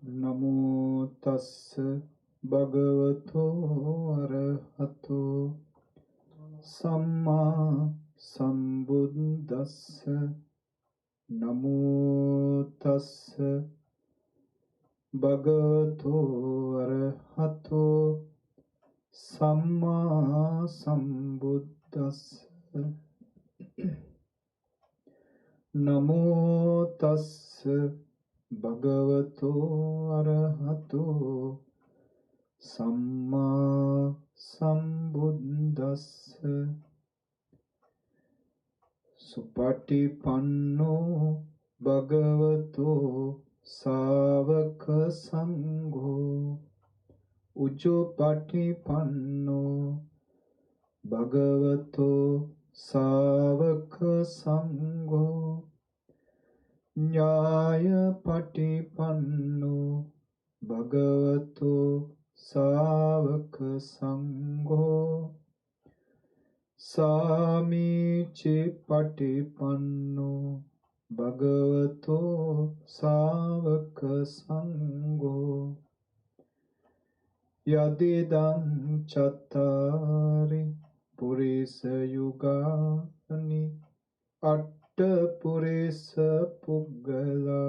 Namo tassa bhagavato arahato samma sambuddhassa. Namo tassa bhagavato arahato samma sambuddhassa. Namo tassa bhagavato arahato samma sambuddhassa. Supatipanno bhagavato savaka sangho. Ujjopatipanno bhagavato savaka sangho. Nyaya patipanno bhagavato savaka sangho. Samici patipanno bhagavato savaka sangho. Yadidam chattari purisa yugani atta purisa puggala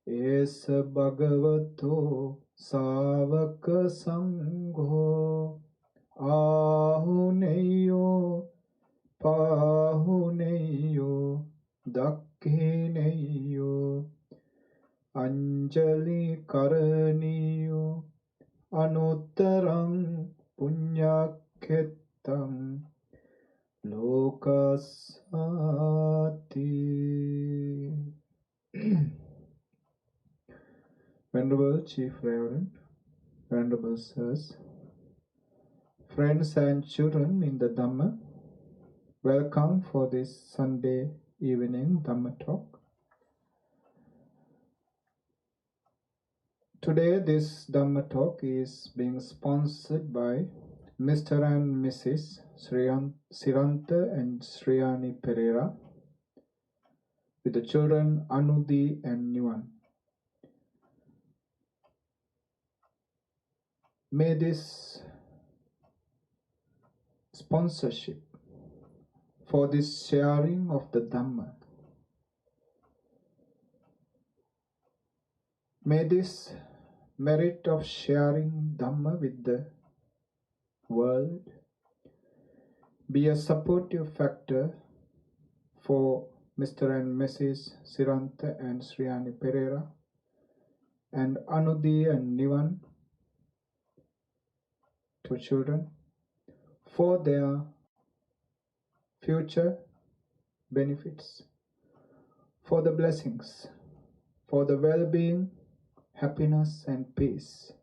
esa bhagavato savaka sangho. Ahuneyo pahuneyo dakhineyo anjali karaniyo anuttarang punyakhettam lokasati. Venerable Chief Reverend, Venerable Sirs, friends and children in the Dhamma, welcome for this Sunday evening Dhamma talk. Today this Dhamma talk is being sponsored by Mr. and Mrs. Siranta and Sriyani Pereira with the children Anudi and Nuan. May this sponsorship for this sharing of the Dhamma, may this merit of sharing Dhamma with the world be a supportive factor for Mr. and Mrs. Siranta and Sriyani Pereira and Anudi and Nivan, two children, for their future benefits, for the blessings, for the well-being, happiness and peace,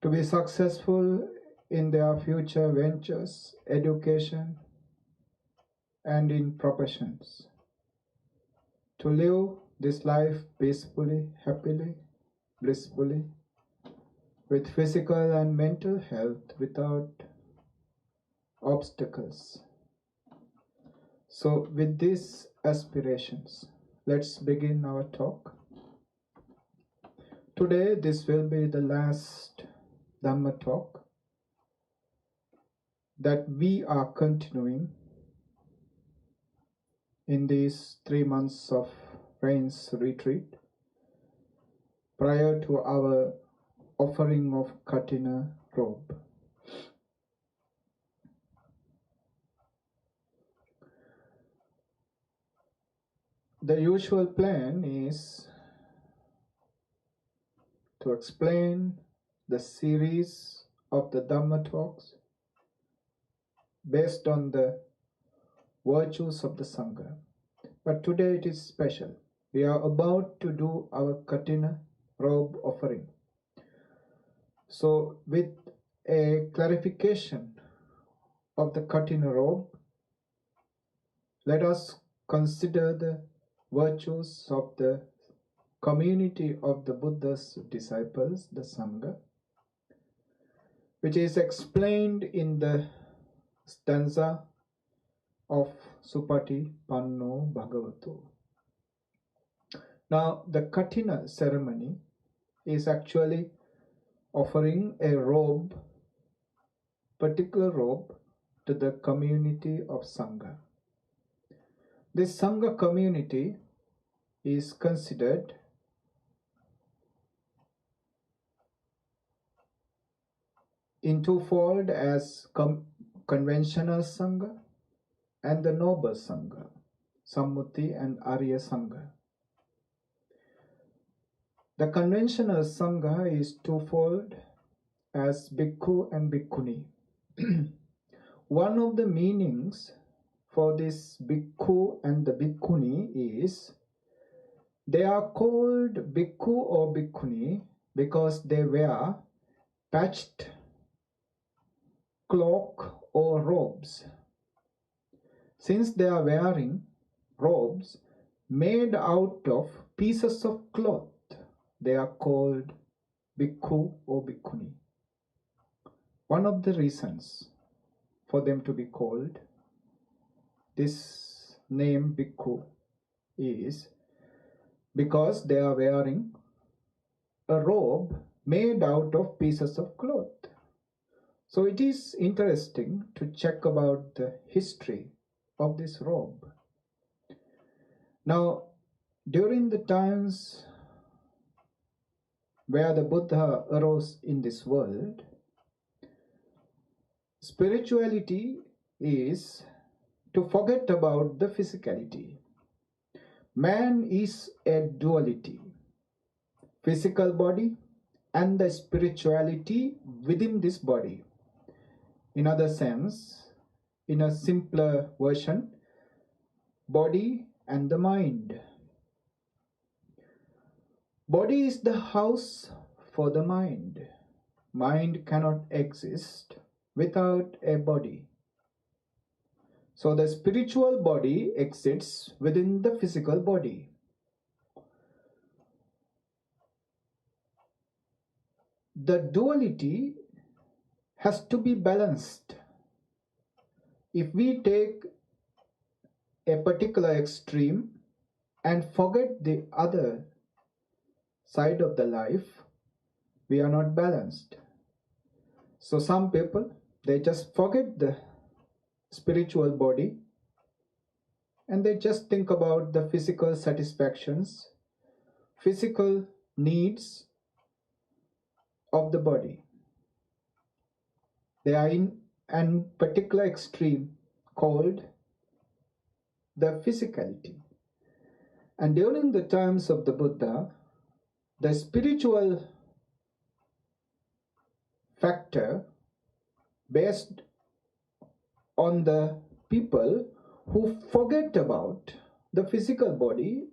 to be successful in their future ventures, education and in professions, to live this life peacefully, happily, blissfully, with physical and mental health without obstacles. So with these aspirations, let's begin our talk. Today this will be the last Dhamma talk that we are continuing in these 3 months of rains retreat prior to our offering of Katina robe. The usual plan is to explain the series of the Dhamma talks based on the virtues of the Sangha. But today it is special. We are about to do our Katina robe offering. So with a clarification of the Katina robe, let us consider the virtues of the community of the Buddha's disciples, the Sangha, which is explained in the stanza of Supati Panno Bhagavato. Now, the Katina ceremony is actually offering a robe, particular robe, to the community of Sangha. This Sangha community is considered in twofold as conventional Sangha and the noble Sangha, Sammuti and Arya Sangha. The conventional Sangha is twofold as Bhikkhu and Bhikkhuni. One of the meanings for this Bhikkhu and the Bhikkhuni is they are called Bhikkhu or Bhikkhuni because they wear patched cloak or robes. Since they are wearing robes made out of pieces of cloth, they are called Bhikkhu or Bhikkhuni. One of the reasons for them to be called this name Bhikkhu is because they are wearing a robe made out of pieces of cloth. So it is interesting to check about the history of this robe. Now, during the times where the Buddha arose in this world, spirituality is to forget about the physicality. Man is a duality, physical body and the spirituality within this body. In other sense, in a simpler version, body and the mind. Body is the house for the mind. Mind cannot exist without a body. So the spiritual body exists within the physical body. The duality has to be balanced. If we take a particular extreme and forget the other side of the life, we are not balanced. So some people, they just forget the spiritual body and they just think about the physical satisfactions, physical needs of the body. They are in a particular extreme called the physicality. And during the times of the Buddha, the spiritual factor based on the people who forget about the physical body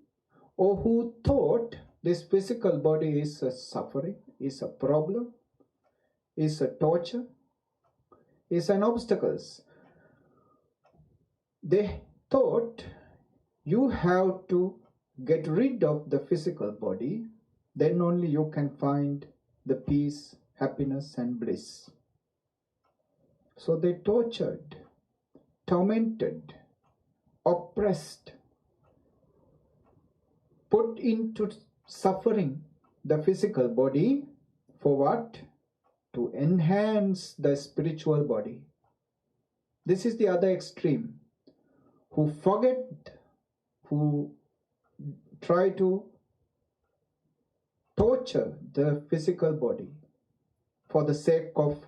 or who thought this physical body is a suffering, is a problem, is a torture, is an obstacle. They thought you have to get rid of the physical body, then only you can find the peace, happiness and bliss. So they tortured, tormented, oppressed, put into suffering the physical body for what? To enhance the spiritual body. This is the other extreme, who forget, who try to torture the physical body for the sake of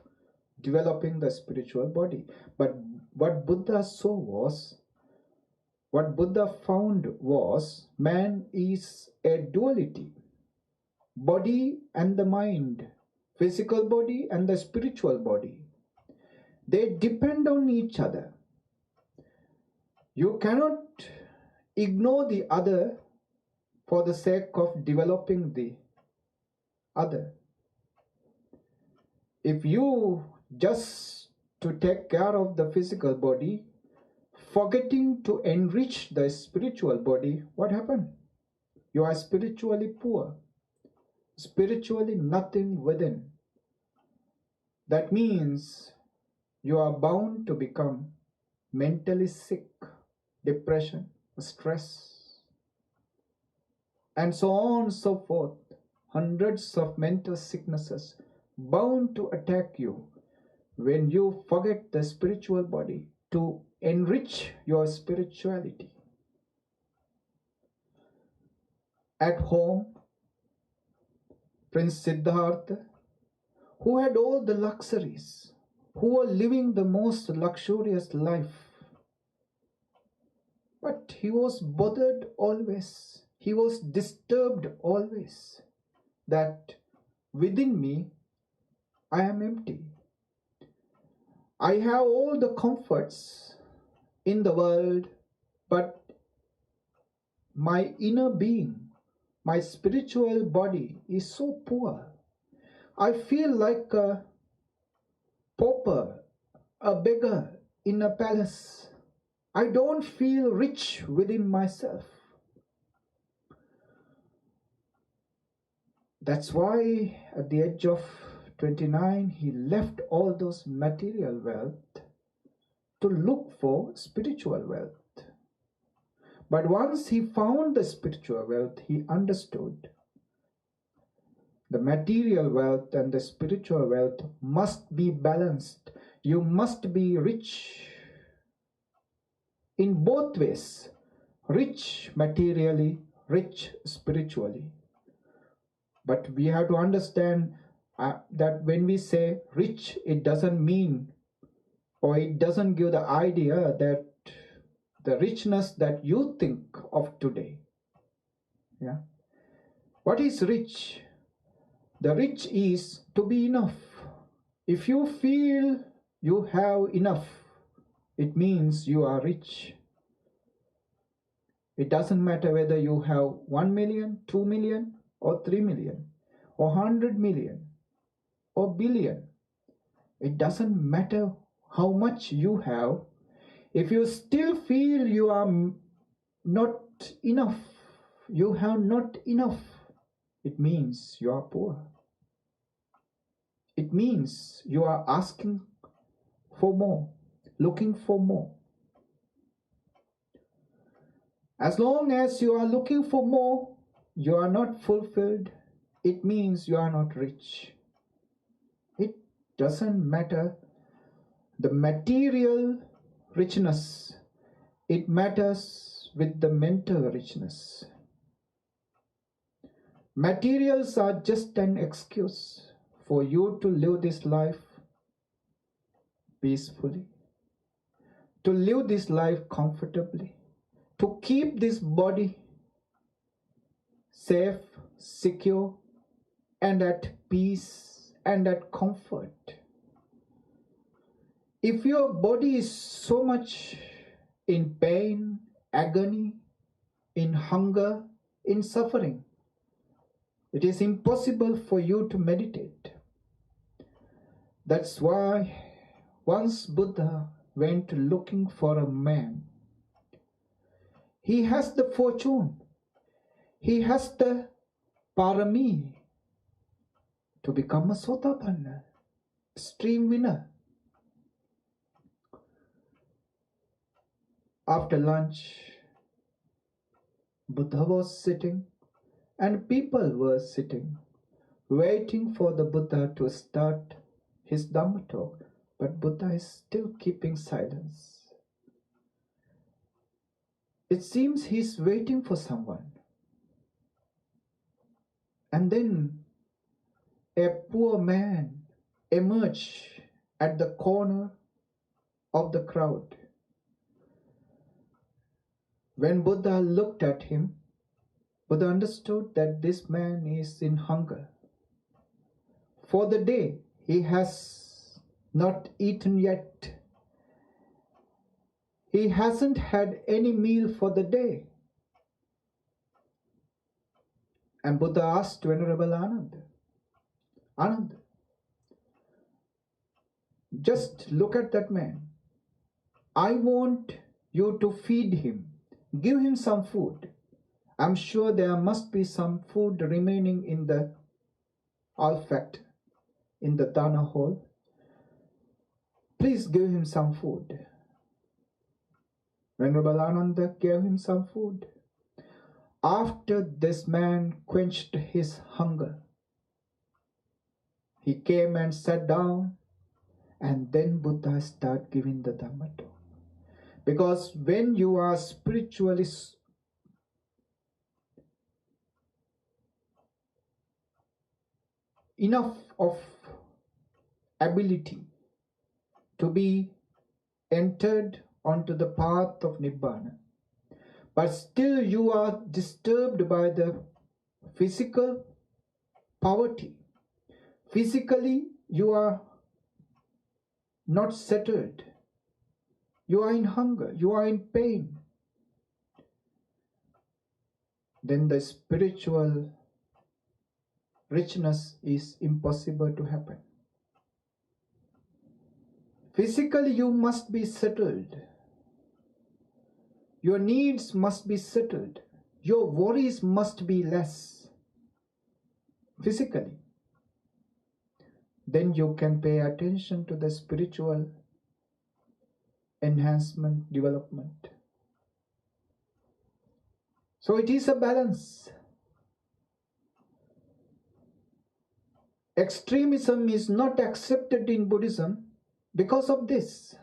developing the spiritual body. But what Buddha saw was, what Buddha found was, man is a duality, body and the mind, physical body and the spiritual body. They depend on each other. You cannot ignore the other for the sake of developing the other. If you just to take care of the physical body, forgetting to enrich the spiritual body, what happened? You are spiritually poor, spiritually nothing within. That means you are bound to become mentally sick, depression, stress. and so on and so forth. Hundreds of mental sicknesses bound to attack you when you forget the spiritual body to enrich your spirituality. At home, Prince Siddhartha, who had all the luxuries, who were living the most luxurious life, but he was bothered always, he was disturbed always, that within me I am empty. I have all the comforts in the world, but my inner being, my spiritual body is so poor. I feel like a pauper, a beggar in a palace. I don't feel rich within myself. That's why at the age of 29, he left all those material wealth to look for spiritual wealth. But once he found the spiritual wealth, he understood the material wealth and the spiritual wealth must be balanced. You must be rich in both ways, rich materially, rich spiritually. But we have to understand that when we say rich, it doesn't mean, or it doesn't give the idea that the richness that you think of today. Yeah. What is rich? The rich is to be enough. If you feel you have enough, it means you are rich. It doesn't matter whether you have 1 million, 2 million, or 3 million, or 100 million, or billion. It doesn't matter how much you have. If you still feel you are not enough, you have not enough, it means you are poor. It means you are asking for more, looking for more. As long as you are looking for more, you are not fulfilled, it means you are not rich. It doesn't matter the material richness, it matters with the mental richness. Materials are just an excuse for you to live this life peacefully, to live this life comfortably, to keep this body safe, secure, and at peace and at comfort. If your body is so much in pain, agony, in hunger, in suffering, it is impossible for you to meditate. That's why once Buddha went looking for a man. He has the fortune, he has the parami to become a Sotapanna, stream winner. After lunch, Buddha was sitting and people were sitting, waiting for the Buddha to start his Dhamma talk, but Buddha is still keeping silence. It seems he's waiting for someone. And then a poor man emerged at the corner of the crowd. When Buddha looked at him, Buddha understood that this man is in hunger. For the day, he has not eaten yet. He hasn't had any meal for the day. And Buddha asked Venerable Ananda, just look at that man. I want you to feed him. Give him some food. I'm sure there must be some food remaining in the olfact, in the dana hole. Please give him some food. Venerable Ananda gave him some food. After this man quenched his hunger, he came and sat down, and then Buddha started giving the Dhamma talk. Because when you are spiritually enough of ability to be entered onto the path of Nibbana, but still you are disturbed by the physical poverty. Physically, you are not settled. You are in hunger. You are in pain. Then the spiritual richness is impossible to happen. Physically, you must be settled. Your needs must be settled. Your worries must be less. Physically. Then you can pay attention to the spiritual enhancement, development. So it is a balance. Extremism is not accepted in Buddhism because of this.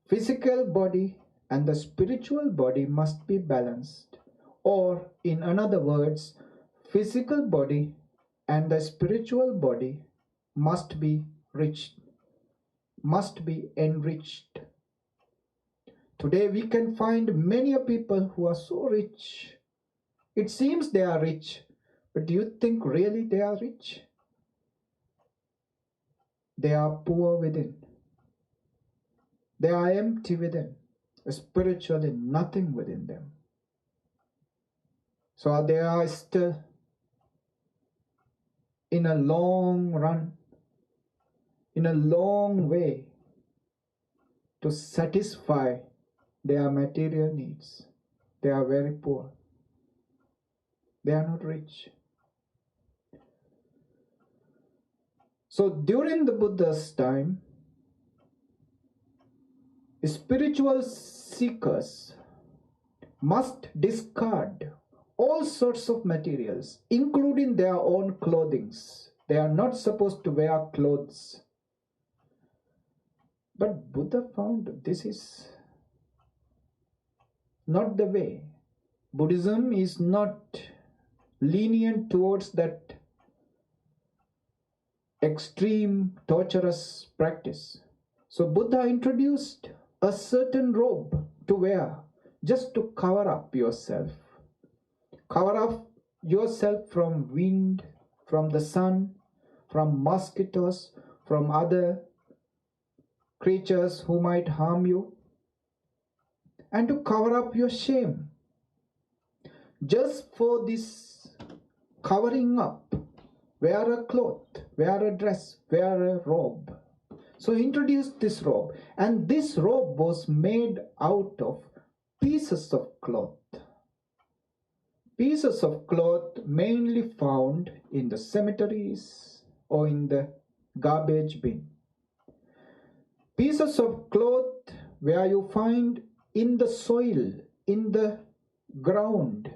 Physical body and the spiritual body must be balanced. Or in other words, physical body and the spiritual body must be enriched. Today we can find many people who are so rich. It seems they are rich, but do you think really they are rich? They are poor within. They are empty within. Spiritually nothing within them. So they are still in a long run, in a long way to satisfy their material needs. They are very poor. They are not rich. So during the Buddha's time, spiritual seekers must discard all sorts of materials, including their own clothing. They are not supposed to wear clothes. But Buddha found this is not the way. Buddhism is not lenient towards that extreme torturous practice. So Buddha introduced a certain robe to wear just to cover up yourself. Cover up yourself from wind, from the sun, from mosquitoes, from other creatures who might harm you, and to cover up your shame. Just for this covering up, wear a cloth, wear a dress, wear a robe. So he introduced this robe, and this robe was made out of pieces of cloth. Pieces of cloth mainly found in the cemeteries or in the garbage bin. Pieces of cloth where you find in the soil, in the ground.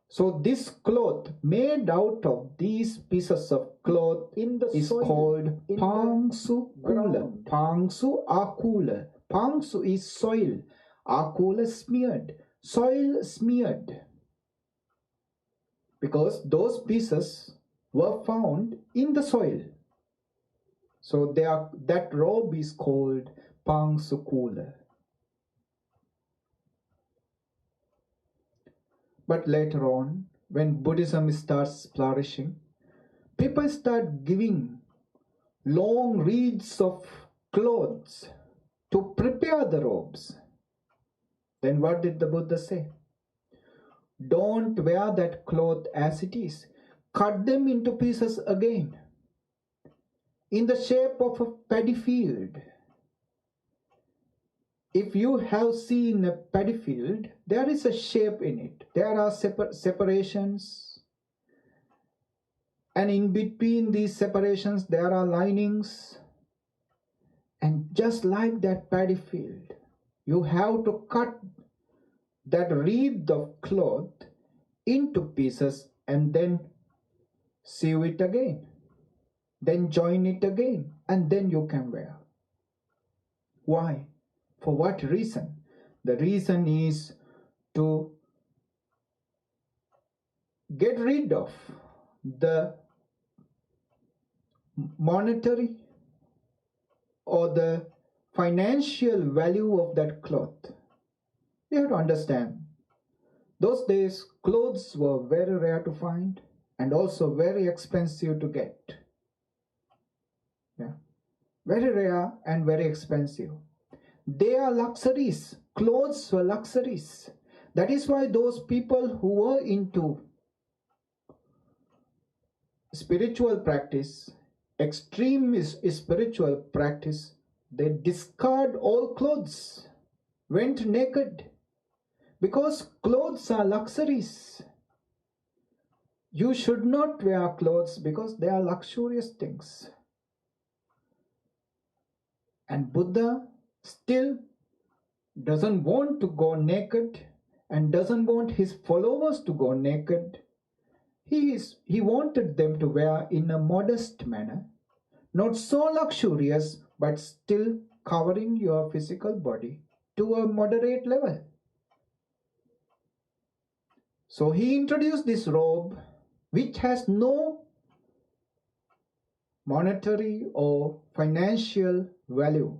So this cloth made out of these pieces of cloth in the is soil, called Pangsu Kula. Pangsu Akula. Pangsu is soil. Akula smeared. Soil smeared. Because those pieces were found in the soil. So that robe is called Pangsu Kula. But later on, when Buddhism starts flourishing, people start giving long reeds of clothes to prepare the robes. Then what did the Buddha say? Don't wear that cloth as it is. Cut them into pieces again, in the shape of a paddy field. If you have seen a paddy field, there is a shape in it. There are separations. And in between these separations, there are linings. And just like that paddy field, you have to cut that wreath of cloth into pieces and then sew it again, then join it again, and then you can wear. Why? For what reason? The reason is to get rid of the monetary or the financial value of that cloth. You have to understand, those days clothes were very rare to find and also very expensive to get. Yeah, very rare and very expensive. They are luxuries. Clothes were luxuries. That is why those people who were into spiritual practice, extreme spiritual practice, they discard all clothes, went naked, because clothes are luxuries. You should not wear clothes because they are luxurious things. And Buddha still doesn't want to go naked and doesn't want his followers to go naked. He wanted them to wear in a modest manner, not so luxurious, but still covering your physical body to a moderate level. So he introduced this robe which has no monetary or financial value.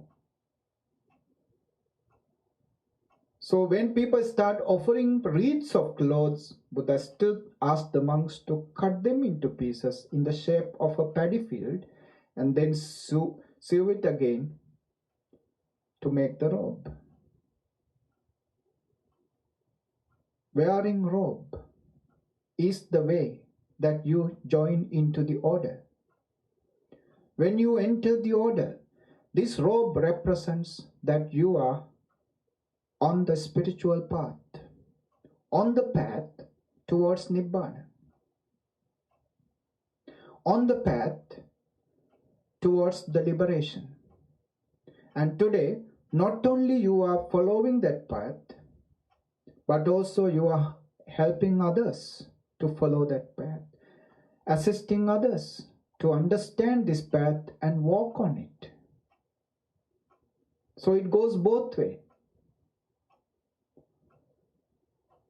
So when people start offering wreaths of clothes, Buddha still asked the monks to cut them into pieces in the shape of a paddy field and then sew it again to make the robe. Wearing robe is the way that you join into the order. When you enter the order, this robe represents that you are on the spiritual path, on the path towards Nibbana, on the path towards the liberation. And today, not only you are following that path, but also you are helping others to follow that path, assisting others to understand this path and walk on it. So it goes both ways.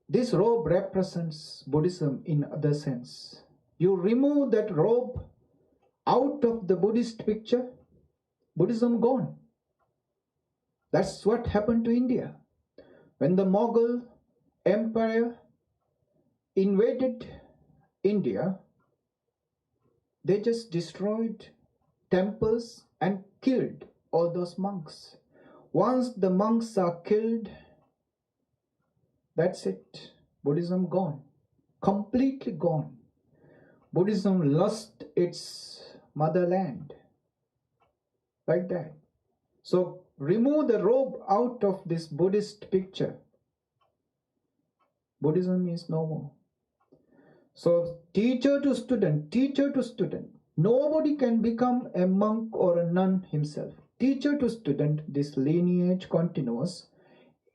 This robe represents Buddhism in other sense. You remove that robe out of the Buddhist picture, Buddhism gone. That's what happened to India. When the Mughal Empire invaded India, they just destroyed temples and killed all those monks. Once the monks are killed, that's it. Buddhism gone. Completely gone. Buddhism lost its motherland. Like that. So remove the robe out of this Buddhist picture. Buddhism is no more. So teacher to student, teacher to student. Nobody can become a monk or a nun himself. Teacher to student, this lineage continues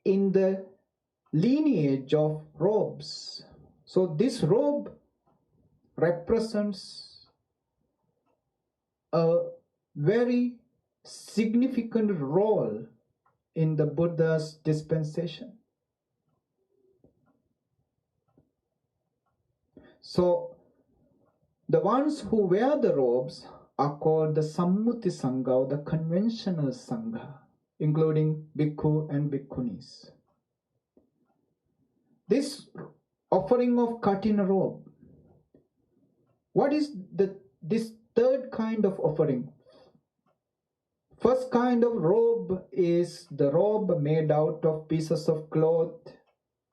in the lineage of robes. So this robe represents a very significant role in the Buddha's dispensation. So the ones who wear the robes are called the Sammuti Sangha, or the conventional Sangha, including Bhikkhu and Bhikkhunis. This offering of Katina robe, what is this third kind of offering? First kind of robe is the robe made out of pieces of cloth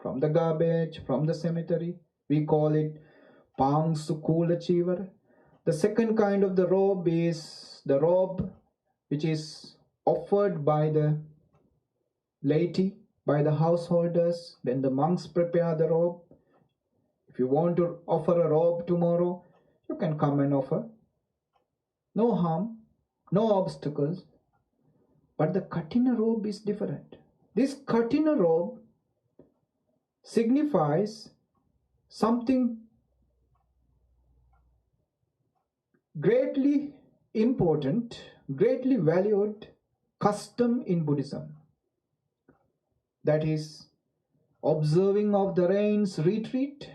from the garbage, from the cemetery. We call it Pang Sukula Chivar. The second kind of the robe is the robe which is offered by the laity, by the householders, when the monks prepare the robe. If you want to offer a robe tomorrow, you can come and offer. No harm, no obstacles. But the Katina robe is different. This Katina robe signifies something greatly important, greatly valued custom in Buddhism. That is observing of the rains retreat,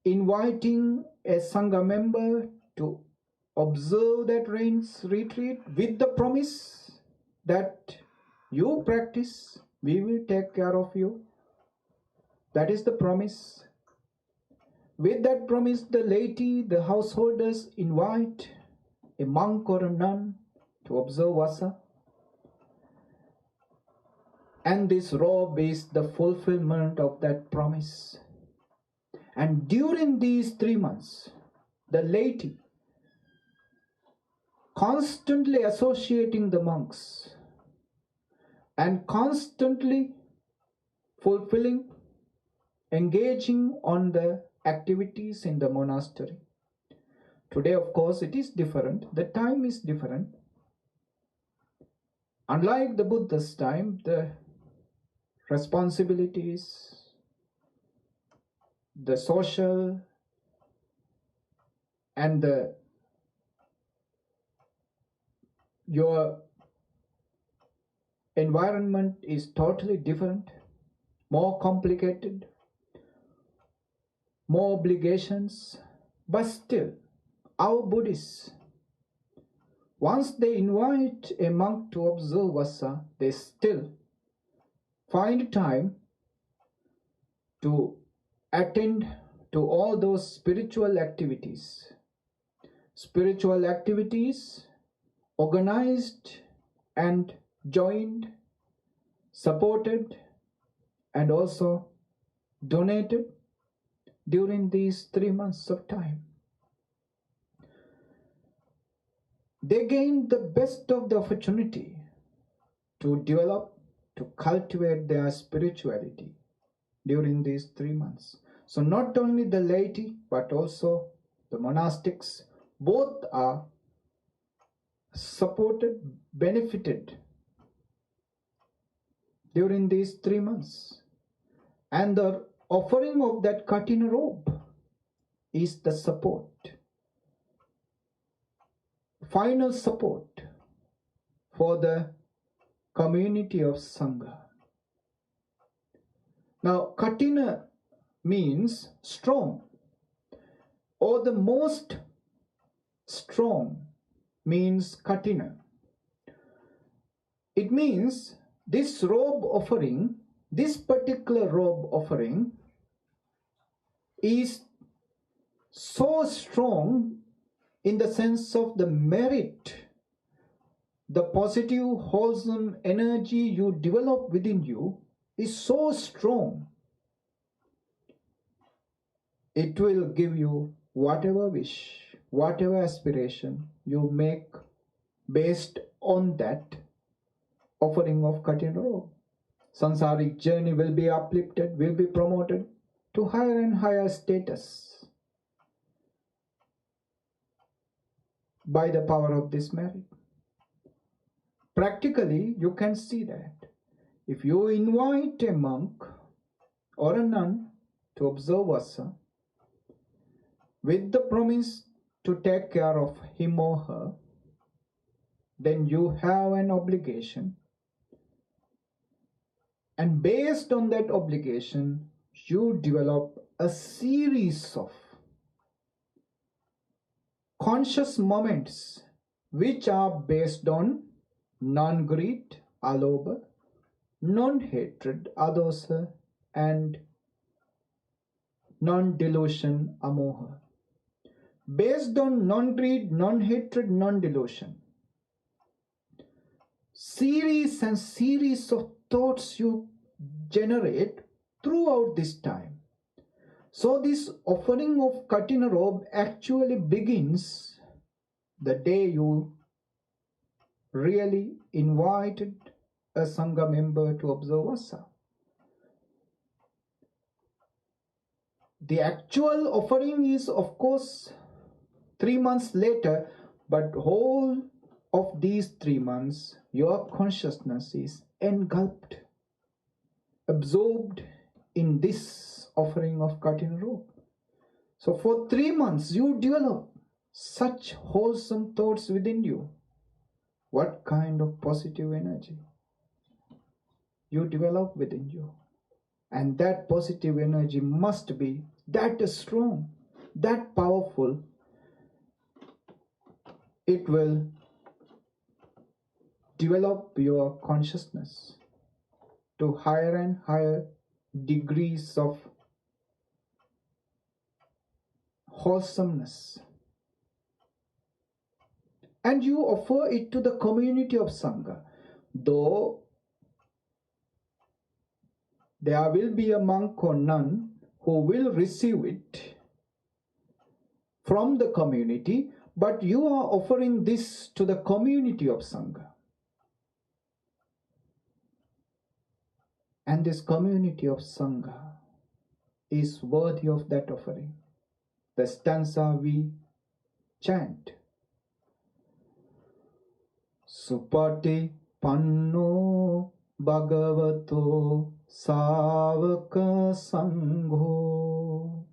inviting a Sangha member to observe that rains retreat with the promise that you practice, we will take care of you. That is the promise. With that promise, the laity, the householders invite a monk or a nun to observe Vasa. And this robe is the fulfillment of that promise. And during these 3 months, the laity, constantly associating the monks and constantly fulfilling, engaging on the activities in the monastery. Today, of course, it is different. The time is different. Unlike the Buddha's time, the responsibilities, the social, and your environment is totally different, more complicated, more obligations. But still, our Buddhists, once they invite a monk to observe Vasa, they still find time to attend to all those spiritual activities. Spiritual activities organized and joined, supported, and also donated during these 3 months of time. They gained the best of the opportunity to develop, to cultivate their spirituality during these 3 months. So not only the laity, but also the monastics, both are supported, benefited during these 3 months. And the offering of that Katina robe is the support, final support for the community of Sangha. Now, Katina means strong, or the most strong means Katina. It means this robe offering, this particular robe offering is so strong in the sense of the merit, the positive, wholesome energy you develop within you is so strong. It will give you whatever wish, whatever aspiration you make based on that offering of Katina robe. Sansaric journey will be uplifted, will be promoted to higher and higher status by the power of this merit. Practically, you can see that if you invite a monk or a nun to observe Vasa with the promise to take care of him or her, then you have an obligation. And based on that obligation, you develop a series of conscious moments which are based on non-greed, alobha, non-hatred, adosa, and non-delusion, amoha. Based on non-greed, non-hatred, non-delusion, series and series of thoughts you generate throughout this time. So this offering of Katina robe actually begins the day you really invited a Sangha member to observe Vasa. The actual offering is, of course, 3 months later, but whole of these 3 months, your consciousness is engulfed absorbed in this offering of cutting rope. So for 3 months you develop such wholesome thoughts within you. What kind of positive energy you develop within you? And that positive energy must be that strong, that powerful. It will develop your consciousness to higher and higher degrees of wholesomeness. And you offer it to the community of Sangha. Though there will be a monk or nun who will receive it from the community, but you are offering this to the community of Sangha. And this community of Sangha is worthy of that offering. The stanza we chant. Supati panno bhagavato savaka sangho.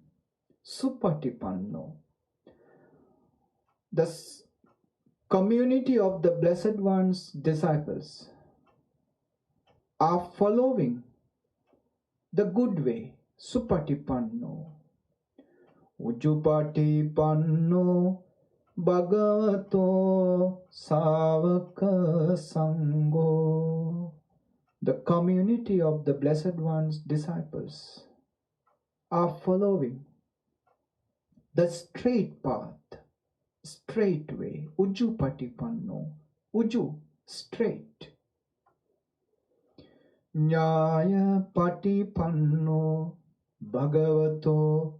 Supati panno. The community of the Blessed One's disciples are following the good way. Supatipanno. Ujupatipanno bhagavato savaka sangho. The community of the Blessed One's disciples are following the straight path, straight way. Ujupatipanno. Uju, straight. Nyaya patipanno bhagavato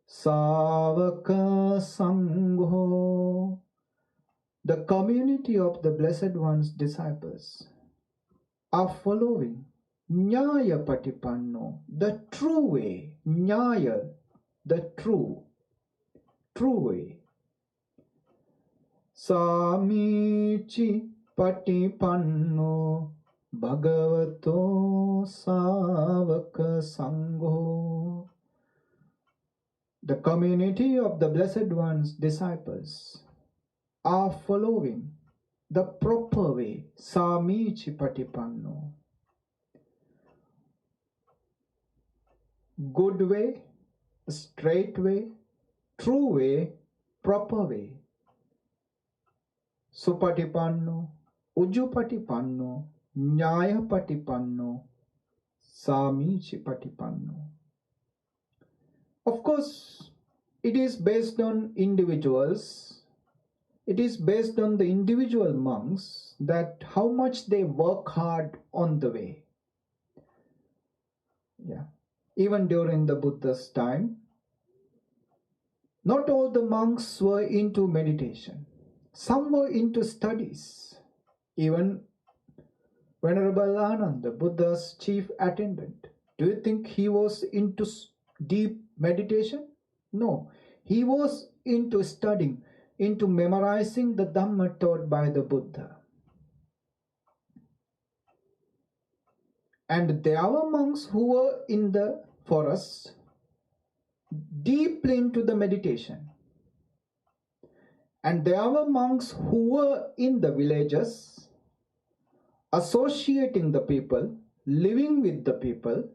savaka sangho. The community of the Blessed One's disciples are following Nyaya patipanno, the true way. Nyaya, the true way. Samichi patipanno bhagavato savaka sangho. The community of the Blessed One's disciples are following the proper way. Samichi patipanno. Good way, straight way, true way, proper way. Supatipanno, ujupatipanno, nyaya patipanno, samichi patipanno. Of course, it is based on individuals. It is based on the individual monks that how much they work hard on the way. Yeah. Even during the Buddha's time, not all the monks were into meditation. Some were into studies. Even Venerable Ananda, Buddha's chief attendant, do you think he was into deep meditation? No. He was into studying, into memorizing the Dhamma taught by the Buddha. And there were monks who were in the forest, deeply into the meditation. And there were monks who were in the villages, associating the people, living with the people,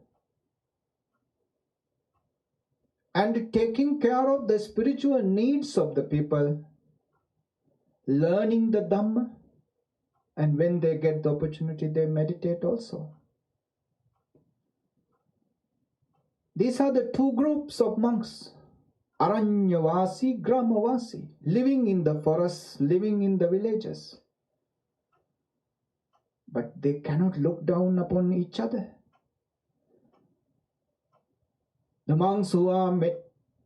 and taking care of the spiritual needs of the people, learning the Dhamma, and when they get the opportunity, they meditate also. These are the two groups of monks, Aranyavasi, Gramavasi, living in the forests, living in the villages. But they cannot look down upon each other. The monks who are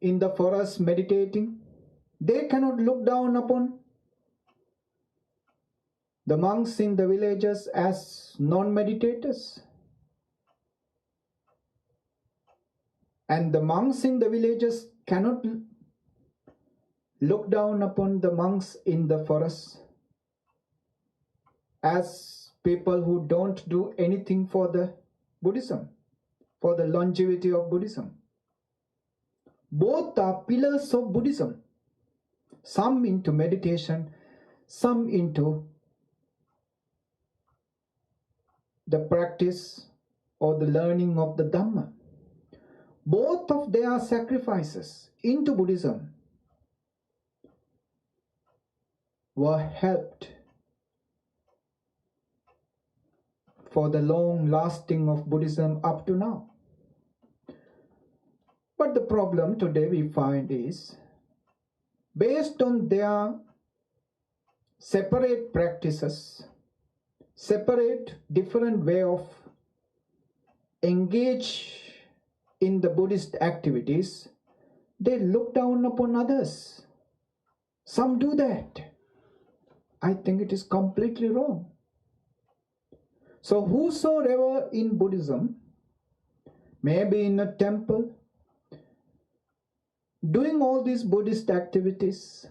in the forest meditating, they cannot look down upon the monks in the villages as non-meditators. And the monks in the villages cannot look down upon the monks in the forest as people who don't do anything for the Buddhism. for the longevity of Buddhism. Both are pillars of Buddhism. Some into meditation, some into the practice or the learning of the Dhamma. Both of their sacrifices into Buddhism were helped for the long lasting of Buddhism up to now. But the problem today we find is, based on their separate practices, separate different way of engage in the Buddhist activities, they look down upon others. Some do that. I think it is completely wrong. So whosoever in Buddhism, maybe in a temple, doing all these Buddhist activities,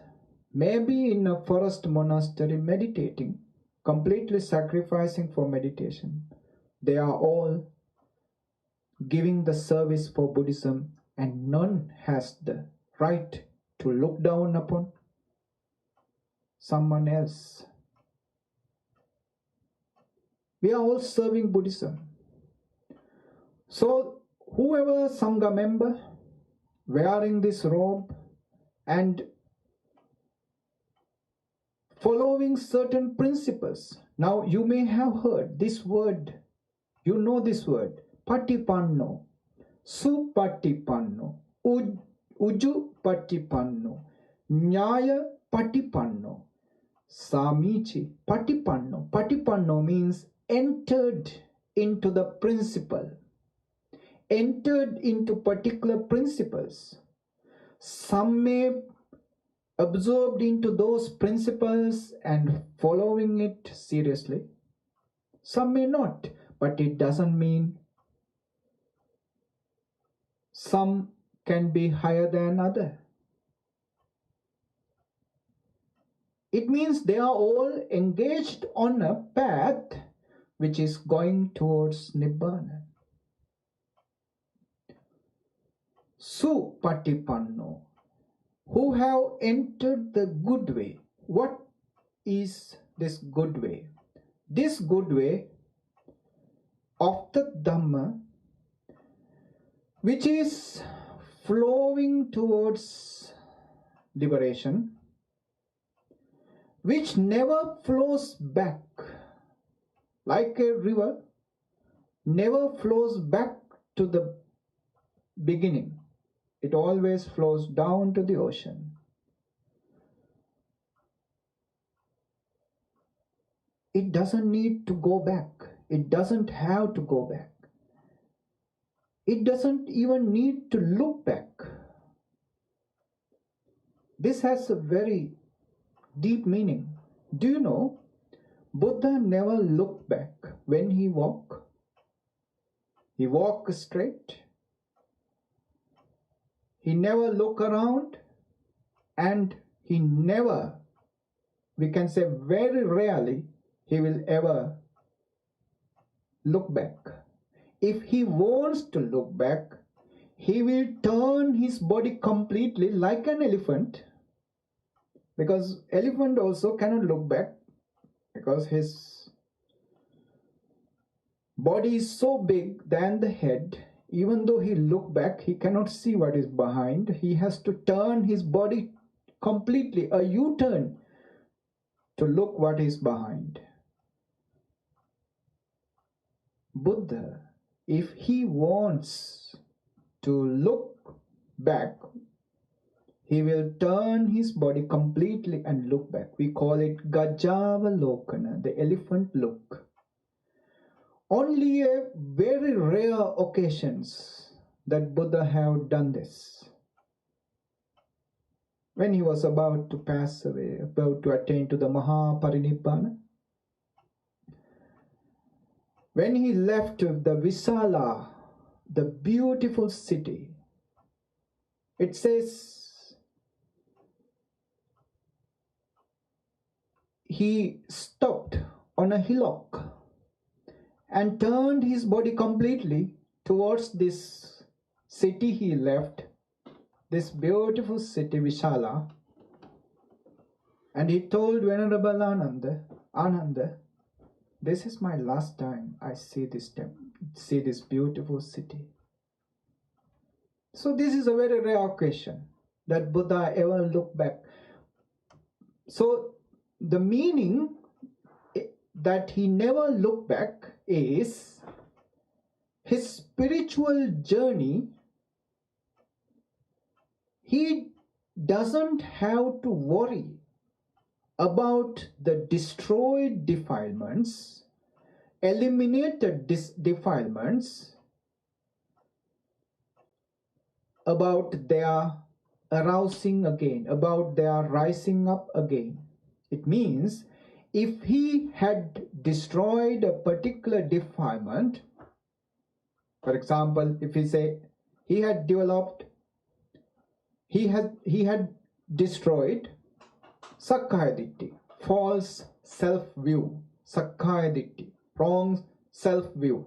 maybe in a forest monastery meditating, completely sacrificing for meditation, they are all giving the service for Buddhism, and none has the right to look down upon someone else. We are all serving Buddhism. So whoever Sangha member wearing this robe and following certain principles. Now you may have heard this word, you know this word, patipanno, supatipanno, uju patipanno, nyaya patipanno, samichi patipanno. Patipanno means entered into the principle, entered into particular principles. Some may absorbed into those principles and following it seriously. Some may not, but it doesn't mean some can be higher than other. It means they are all engaged on a path which is going towards Nibbana. Supatipanno, who have entered the good way. What is this good way? This good way of the Dhamma, which is flowing towards liberation, which never flows back, like a river, never flows back to the beginning. It always flows down to the ocean. It doesn't need to go back. It doesn't have to go back. It doesn't even need to look back. This has a very deep meaning. Do you know, Buddha never looked back when he walked. He walked straight. He never looked around, and he never, we can say very rarely, he will ever look back. If he wants to look back, he will turn his body completely like an elephant, because elephant also cannot look back because his body is so big than the head. Even though he look back, he cannot see what is behind. He has to turn his body completely, a U-turn, to look what is behind. Buddha, if he wants to look back, he will turn his body completely and look back. We call it Gajavalokana, the elephant look. Only a very rare occasions that Buddha have done this. When he was about to pass away, about to attain to the Mahaparinibbana, when he left the Visala, the beautiful city, it says he stopped on a hillock and turned his body completely towards this city he left, this beautiful city Vishala, and he told Venerable Ananda, this is my last time I see this beautiful city. So this is a very rare occasion that Buddha ever looked back. So the meaning that he never looked back is his spiritual journey. He doesn't have to worry about the destroyed defilements, eliminated defilements, about their arousing again, about their rising up again. It means if he had destroyed a particular defilement, for example, if we say he had developed, he had destroyed Sakkaya Ditthi, false self-view, Sakkaya Ditthi, wrong self-view.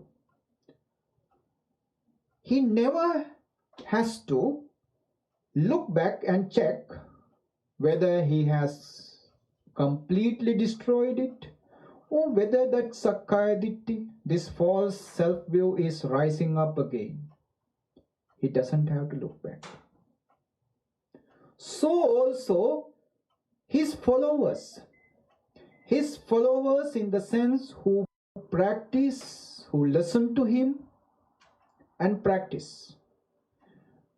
He never has to look back and check whether he has completely destroyed it or whether that Sakkaya Ditthi, this false self-view, is rising up again. He doesn't have to look back. So also his followers in the sense who practice, who listen to him and practice,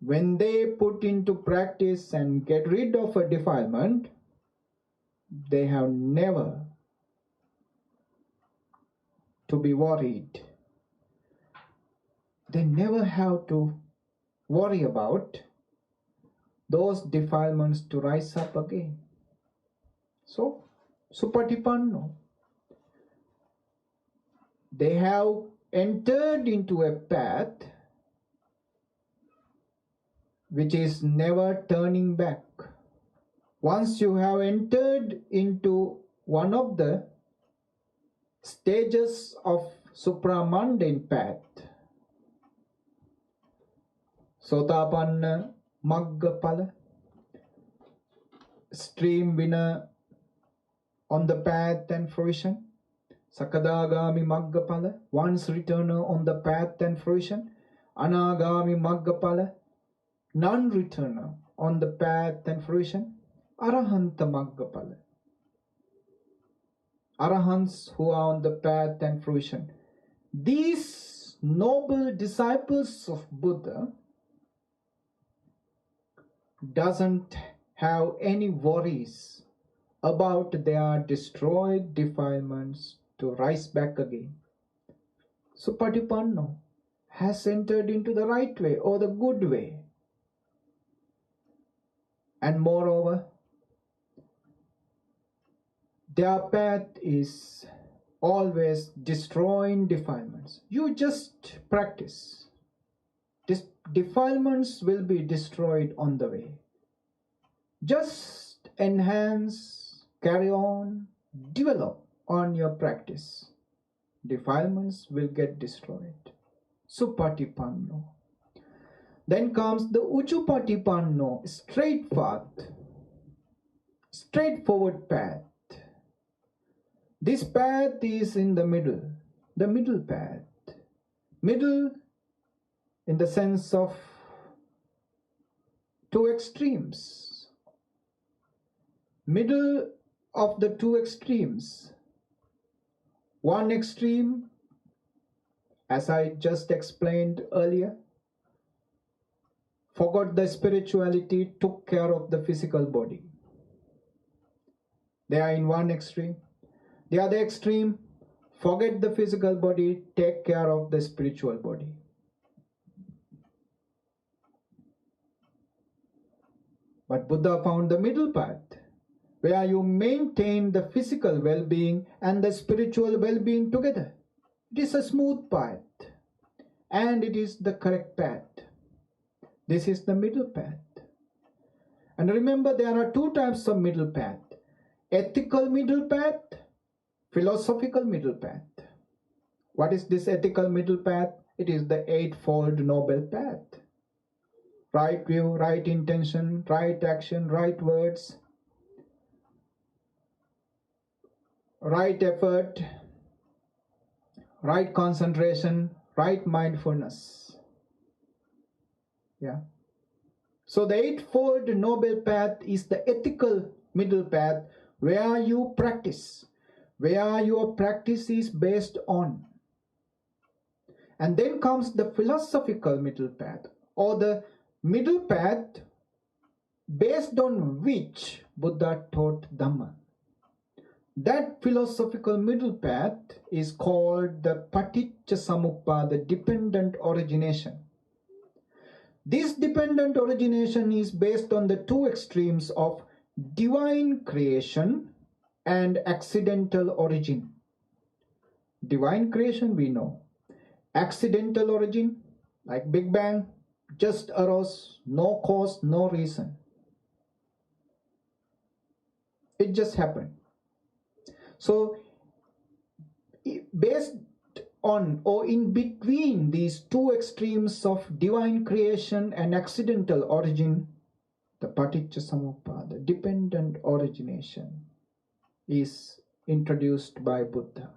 when they put into practice and get rid of a defilement, they have never to be worried. They never have to worry about those defilements to rise up again. So, Supatipanno, they have entered into a path which is never turning back. Once you have entered into one of the stages of supramundane path, Sotapanna Maggapala, stream winner on the path and fruition, Sakadagami Maggapala, once returner on the path and fruition, Anagami Maggapala, non-returner on the path and fruition, Arahanta Maggapala, Arahants who are on the path and fruition. These noble disciples of Buddha doesn't have any worries about their destroyed defilements to rise back again. Supatipanno has entered into the right way or the good way. And moreover, their path is always destroying defilements. You just practice. Defilements will be destroyed on the way. Just enhance, carry on, develop on your practice. Defilements will get destroyed. Supatipanno. Then comes the Ujjupatipanno, straight path, straightforward path. This path is in the middle path. Middle in the sense of two extremes. Middle of the two extremes. One extreme, as I just explained earlier, forgot the spirituality, took care of the physical body. They are in one extreme. The other extreme, forget the physical body, take care of the spiritual body. But Buddha found the middle path, where you maintain the physical well-being and the spiritual well-being together. It is a smooth path, and it is the correct path. This is the middle path. And remember, there are two types of middle path: ethical middle path, philosophical middle path. What is this ethical middle path? It is the Eightfold Noble Path. Right view, right intention, right action, right words, right effort, right concentration, right mindfulness. Yeah. So the Eightfold Noble Path is the ethical middle path where you practice, where your practice is based on. And then comes the philosophical middle path, or the middle path based on which Buddha taught Dhamma. That philosophical middle path is called the Paticcasamuppada, dependent origination. This dependent origination is based on the two extremes of divine creation and accidental origin. Divine creation we know. Accidental origin, like Big Bang, just arose, no cause, no reason. It just happened. So, based on or in between these two extremes of divine creation and accidental origin, the Paticcasamuppada, dependent origination, is introduced by Buddha.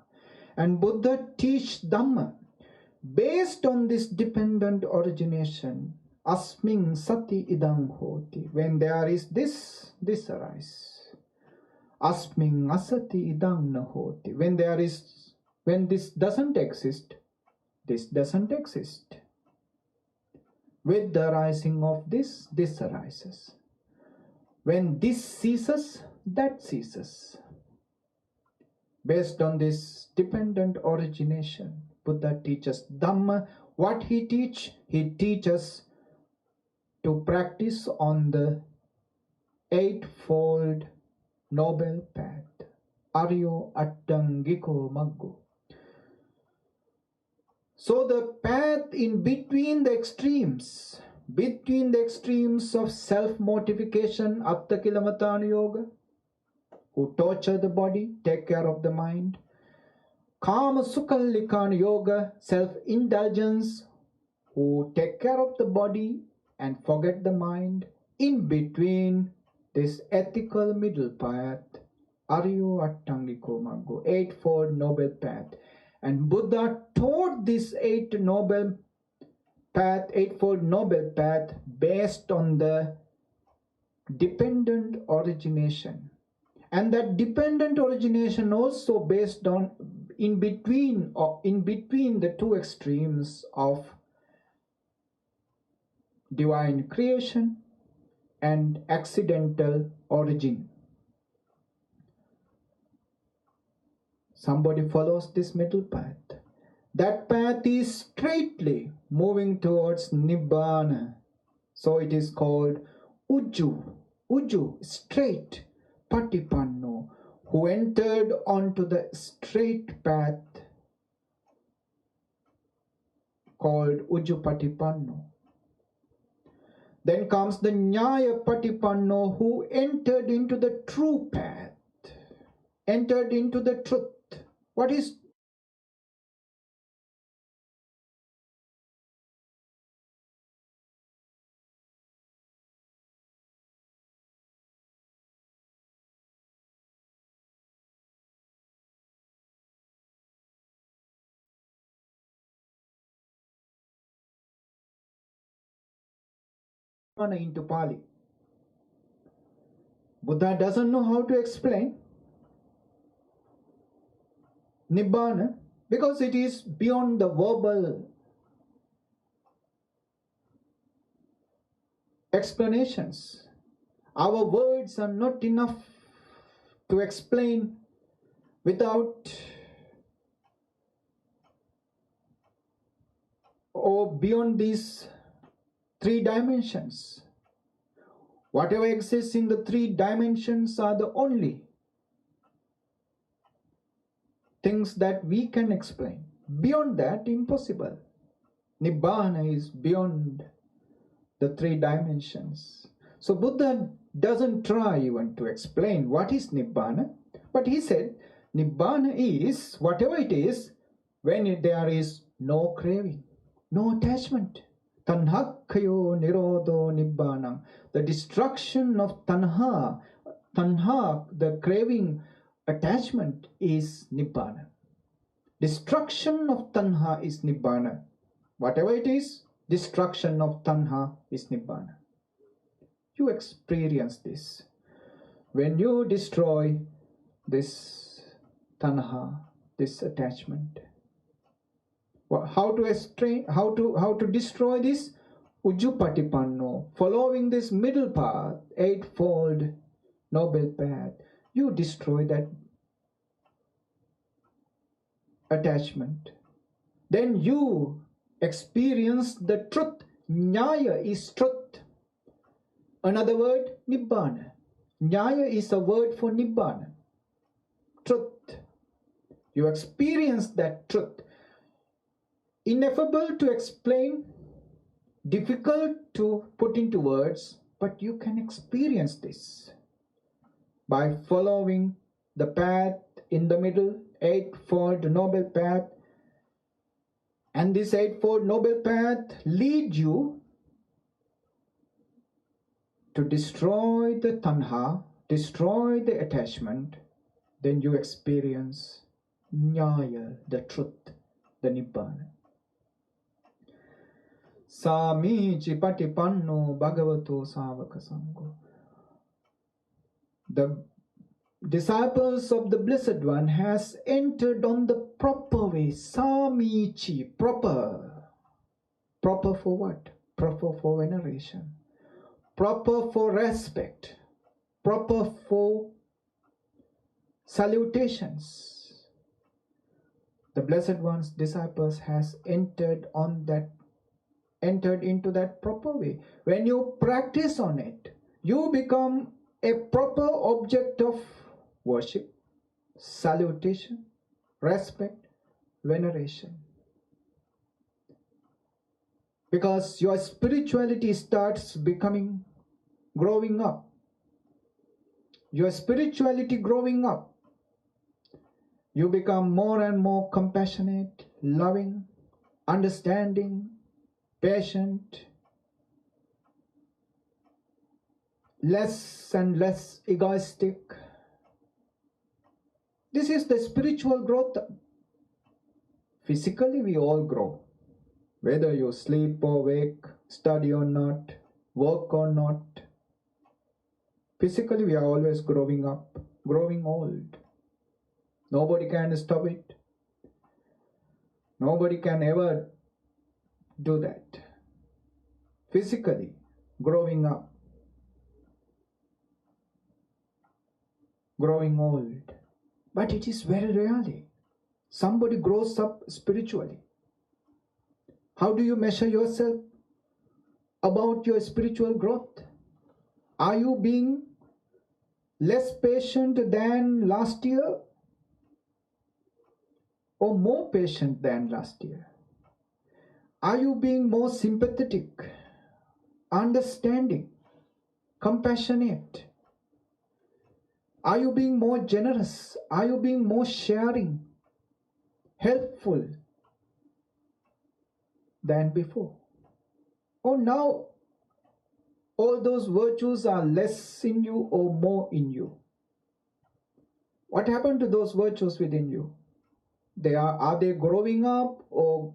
And Buddha teaches Dhamma based on this dependent origination. Asming sati idang hoti. When there is this arises. Asming asati idang na hoti. When this doesn't exist, this doesn't exist. With the arising of this arises. When this ceases, that ceases. Based on this dependent origination, Buddha teaches Dhamma. What he teaches to practice on the Eightfold Noble Path. Aryo Attangiko Maggo. So the path in between the extremes of self-mortification, Atta-Kilamatana Yoga, who torture the body, take care of the mind. Kama Sukhallikana Yoga, self-indulgence, who take care of the body and forget the mind. In between this ethical middle path, Aryo Attangiko Maggo, Eightfold Noble Path. And Buddha taught this Eightfold Noble Path based on the dependent origination. And that dependent origination also based on in between the two extremes of divine creation and accidental origin. Somebody follows this middle path. That path is straightly moving towards Nibbana. So it is called Uju, straight, Patipanno, who entered onto the straight path called Ujupatipanno. Then comes the Nyaya Patipanno, who entered into the true path, entered into the truth. What is Nibbana into Pali? Buddha doesn't know how to explain Nibbana because it is beyond the verbal explanations. Our words are not enough to explain without or beyond these three dimensions. Whatever exists in the three dimensions are the only things that we can explain. Beyond that, impossible. Nibbana is beyond the three dimensions. So Buddha doesn't try even to explain what is Nibbana, but he said Nibbana is whatever it is when there is no craving. No attachment. Tanhakkayo nirodho nibbanam. The destruction of tanha, the craving, attachment is nibbana. Destruction of tanha is nibbana. Whatever it is, destruction of tanha is nibbana. You experience this. When you destroy this tanha, this attachment. How to destroy this? Ujjupatipanno, following this middle path, eightfold noble path, you destroy that attachment. Then you experience the truth. Nyaya is truth. Another word, Nibbana. Nyaya is a word for Nibbana. Truth. You experience that truth. Ineffable to explain, difficult to put into words, but you can experience this by following the path in the middle, eightfold noble path. And this eightfold noble path lead you to destroy the tanha, destroy the attachment. Then you experience Nyaya, the truth, the Nibbana. Samichi patipanno bhagavato savaka sangho. The disciples of the Blessed One has entered on the proper way. Samichi, proper. Proper for what? Proper for veneration. Proper for respect. Proper for salutations. The Blessed One's disciples has entered into that proper way. When you practice on it, you become a proper object of worship, salutation, respect, veneration. Because your spirituality starts growing up. Your spirituality growing up, you become more and more compassionate, loving, understanding, patient, less and less egoistic. This is the spiritual growth. Physically, we all grow. Whether you sleep or wake, study or not, work or not. Physically, we are always growing up, growing old. Nobody can stop it. Nobody can ever do that. Physically, growing up, growing old. But it is very rarely somebody grows up spiritually. How do you measure yourself about your spiritual growth? Are you being less patient than last year or more patient than last year? Are you being more sympathetic, understanding, compassionate? Are you being more generous? Are you being more sharing, helpful than before? Or now all those virtues are less in you or more in you? What happened to those virtues within you? Are they growing up or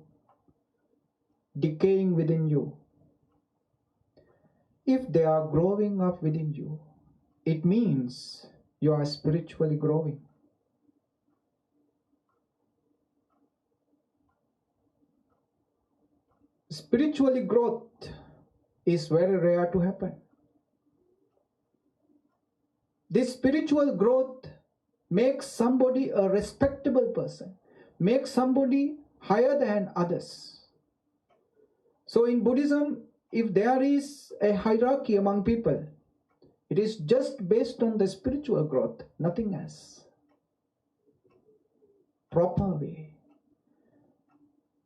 decaying within you? If they are growing up within you, it means you are spiritually growing. Spiritually growth is very rare to happen. This spiritual growth makes somebody a respectable person, makes somebody higher than others. So in Buddhism, if there is a hierarchy among people, it is just based on the spiritual growth, nothing else. Proper way.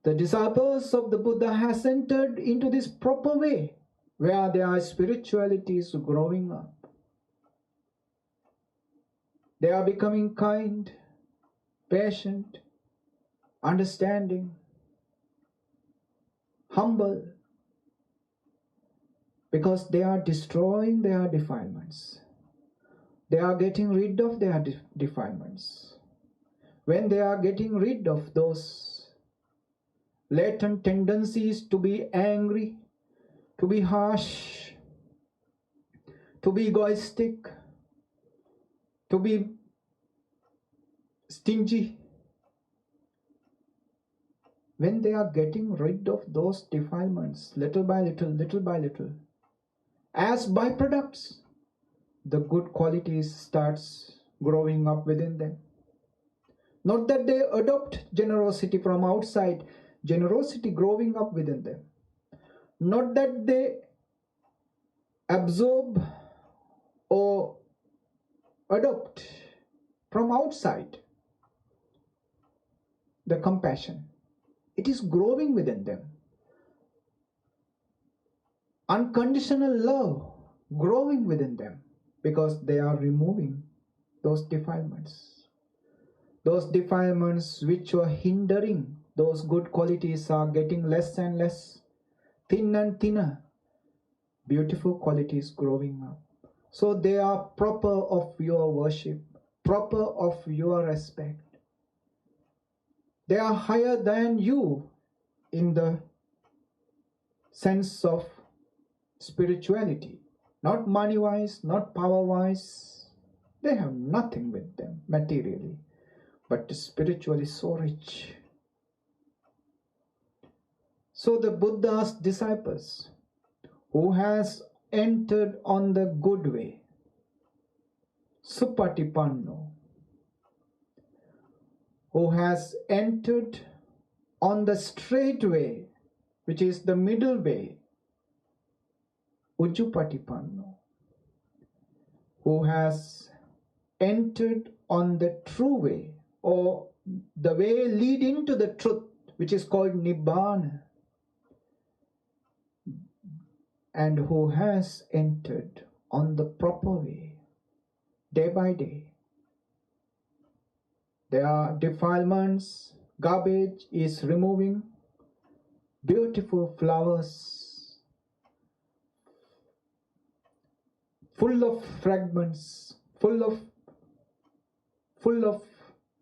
The disciples of the Buddha has entered into this proper way, where their spirituality is growing up. They are becoming kind, patient, understanding, humble, because they are destroying their defilements. They are getting rid of their defilements. When they are getting rid of those latent tendencies to be angry, to be harsh, to be egoistic, to be stingy, when they are getting rid of those defilements little by little, as byproducts, the good qualities starts growing up within them. Not that they adopt generosity from outside, generosity growing up within them. Not that they absorb or adopt from outside the compassion. It is growing within them. Unconditional love growing within them, because they are removing those defilements. Those defilements which were hindering those good qualities are getting less and less, thin and thinner. Beautiful qualities growing up. So they are proper of your worship, proper of your respect. They are higher than you in the sense of spirituality. Not money-wise, not power-wise. They have nothing with them materially, but spiritually so rich. So the Buddha's disciples, who has entered on the good way, Supatipanno, who has entered on the straight way, which is the middle way, Ujjupatipanno, who has entered on the true way, or the way leading to the truth, which is called Nibbana, and who has entered on the proper way, day by day. There are defilements, garbage is removing, beautiful flowers, full of fragments, full of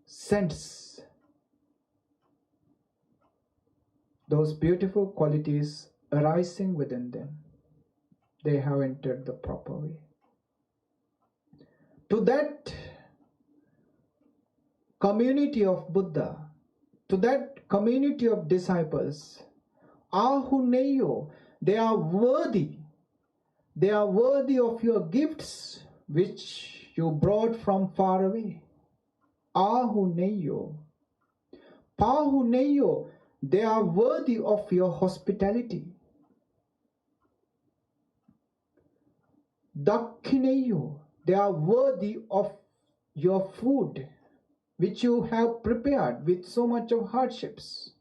scents. Those beautiful qualities arising within them, they have entered the proper way. To that community of Buddha, to that community of disciples, Ahuneyo, they are worthy. They are worthy of your gifts which you brought from far away. Ahuneyo. Pahuneyo, they are worthy of your hospitality. Dakhineyo, they are worthy of your food which you have prepared with so much of hardships.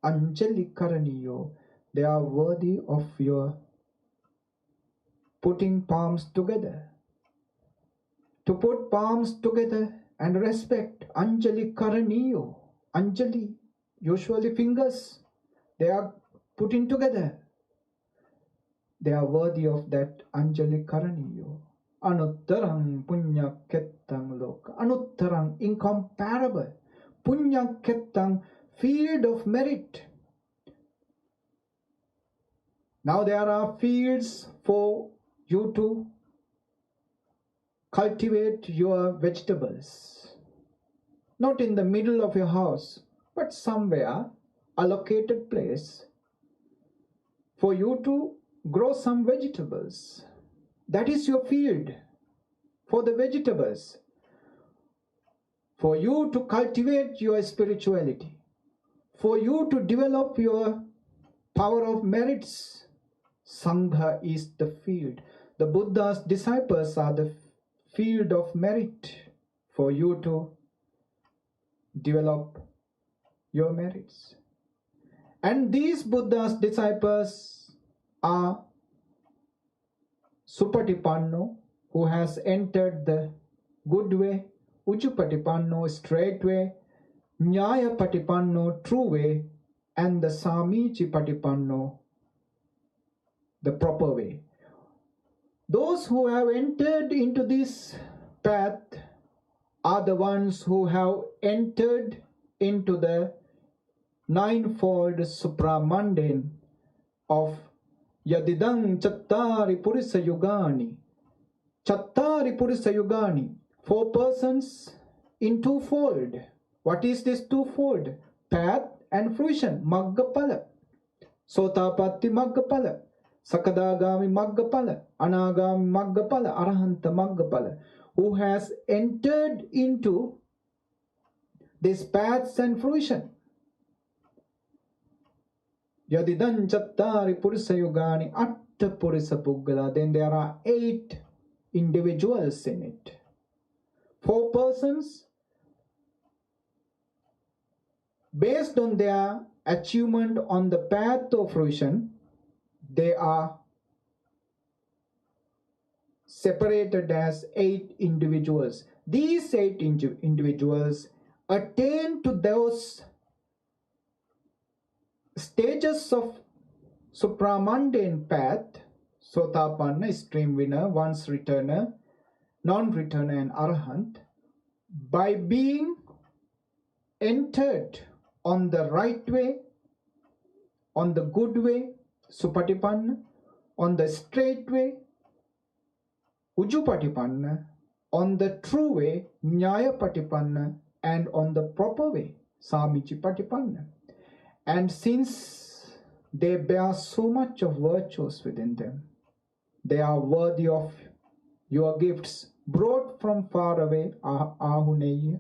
Anjali Karaniyo, they are worthy of your putting palms together. To put palms together and respect. Anjali Karaniyo. Anjali, usually fingers, they are putting together. They are worthy of that Anjali Karaniyo. Anuttarang Punyaketang Loka. Anuttarang, incomparable. Punyaketang, field of merit. Now there are fields for you to cultivate your vegetables. Not in the middle of your house, but somewhere, allocated place for you to grow some vegetables. That is your field for the vegetables. For you to cultivate your spirituality. For you to develop your power of merits. Sangha is the field. The Buddha's disciples are the field of merit for you to develop your merits. And these Buddha's disciples are Supatipanno, who has entered the good way, Ujjupatipanno, straight way, Nyayapatipanno, true way, and the Samichi Patipanno, the proper way. Those who have entered into this path are the ones who have entered into the ninefold supramundane of Yadidang Chattari Purisa Yugani. Chattari Purisa Yugani, 4 persons in twofold. What is this twofold? Path and fruition, Maggapala. Sotapatti Maggapala. Sakadagami Maggapala. Anagami Maggapala. Arahanta Maggapala. Who has entered into these paths and fruition. Yadidan Chattari Purisa Yugani Atta Purisa Puggala. Then there are 8 individuals in it. 4 persons, based on their achievement on the path of fruition, they are separated as 8 individuals. These 8 individuals attain to those stages of supramundane path, Sotapanna, stream winner, once returner, non-returner and arahant, by being entered on the right way, on the good way, Supatipanna, on the straight way, Ujupatipanna, on the true way, Nyayapatipanna, and on the proper way, Samichipatipanna. And since they bear so much of virtues within them, they are worthy of your gifts brought from far away, Ahuneya,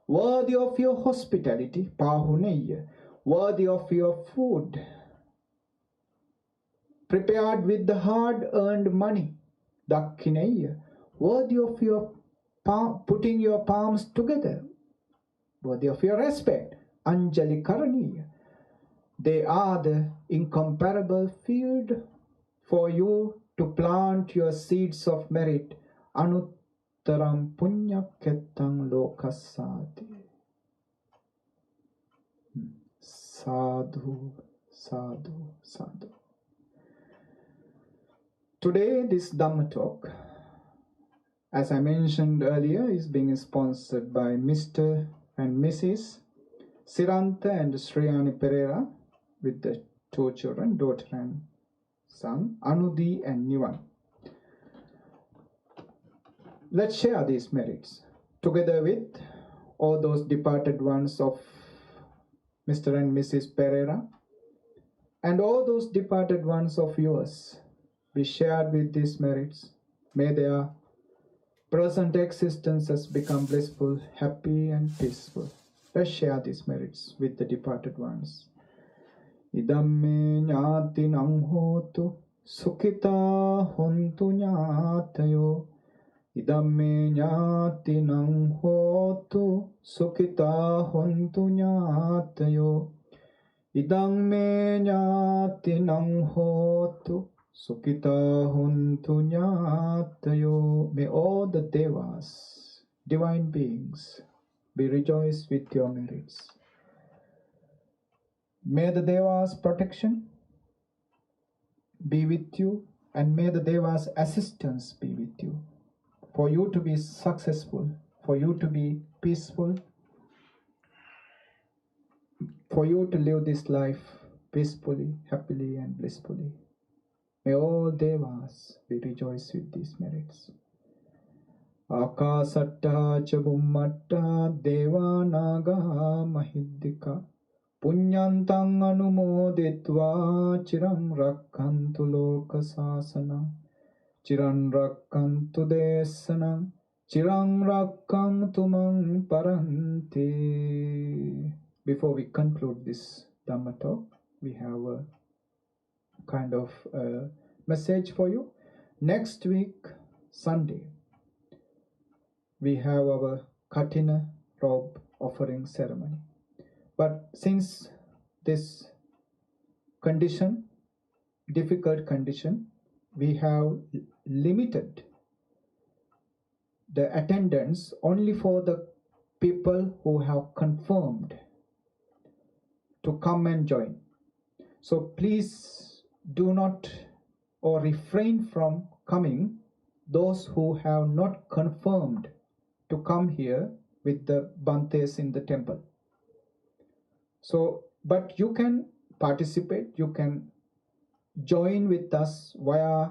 worthy of your hospitality, Pahuneya, worthy of your food, prepared with the hard-earned money, Dakhineya, worthy of your putting your palms together, worthy of your respect, Anjali Karaniya. They are the incomparable field for you to plant your seeds of merit, Anuttaram Punya Kettang Lokasati. Sadhu, sadhu, sadhu. Today, this Dhamma talk, as I mentioned earlier, is being sponsored by Mr. and Mrs. Siranta and Sriyani Pereira, with the 2 children, daughter and son, Anudi and Nivan. Let's share these merits together with all those departed ones of Mr. and Mrs. Pereira and all those departed ones of yours. Be shared with these merits. May their present existences become blissful, happy and peaceful. Let's share these merits with the departed ones. Idamme ñātinam hotu sukhita hontu ñātayo. Idamme ñātinam hotu sukhita hontu ñātayo. Idamme ñātinam hotu sukhita hontu ñātayo. May all the devas, divine beings, be rejoiced with your merits. May the Deva's protection be with you, and may the Deva's assistance be with you, for you to be successful, for you to be peaceful, for you to live this life peacefully, happily and blissfully. May all Devas be rejoiced with these merits. Akasatta cha bummatta deva naga mahiddika Punyantang anumoditva chiram rakkantu loka sasana chiram rakkantu desana chiram rakkantu mang paranti. Before we conclude this Dhamma talk, we have a kind of message for you. Next week, Sunday, we have our Katina robe offering ceremony. But since this condition, difficult condition, we have limited the attendance only for the people who have confirmed to come and join. So please do not or refrain from coming those who have not confirmed to come here with the Bantes in the temple. So, but you can participate, you can join with us via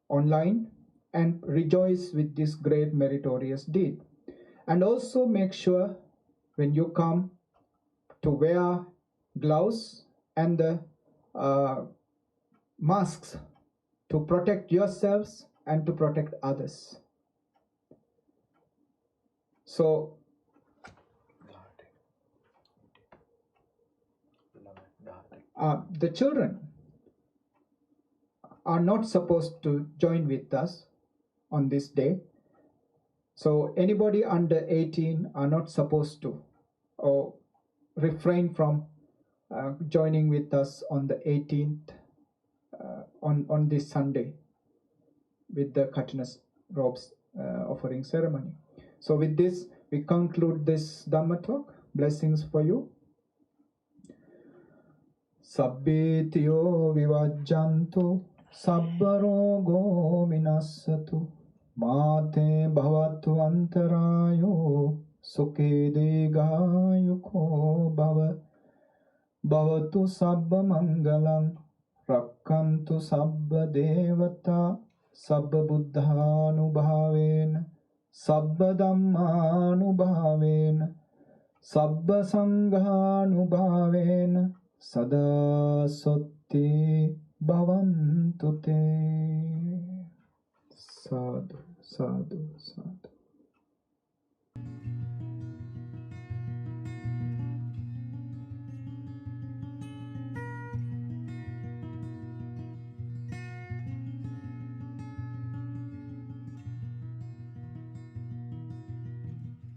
online and rejoice with this great meritorious deed. And also make sure when you come to wear gloves and the masks to protect yourselves and to protect others. So the children are not supposed to join with us on this day. So anybody under 18 are not supposed to or refrain from joining with us on the 18th on this Sunday with the Katinas robes offering ceremony. So with this, we conclude this Dhamma talk. Blessings for you. Sabbetiyo vivajjantu sabbarogo vinassatu mate bhavatu antarayo sukhe digayuko bhava bhavatu sabba mangalam rakkantu sabba devata sabba buddhanubhavena sabba dhammanubhavena sabba sanghanubhavena sada sotti bhavantu te. Sadhu, sadhu, sadhu.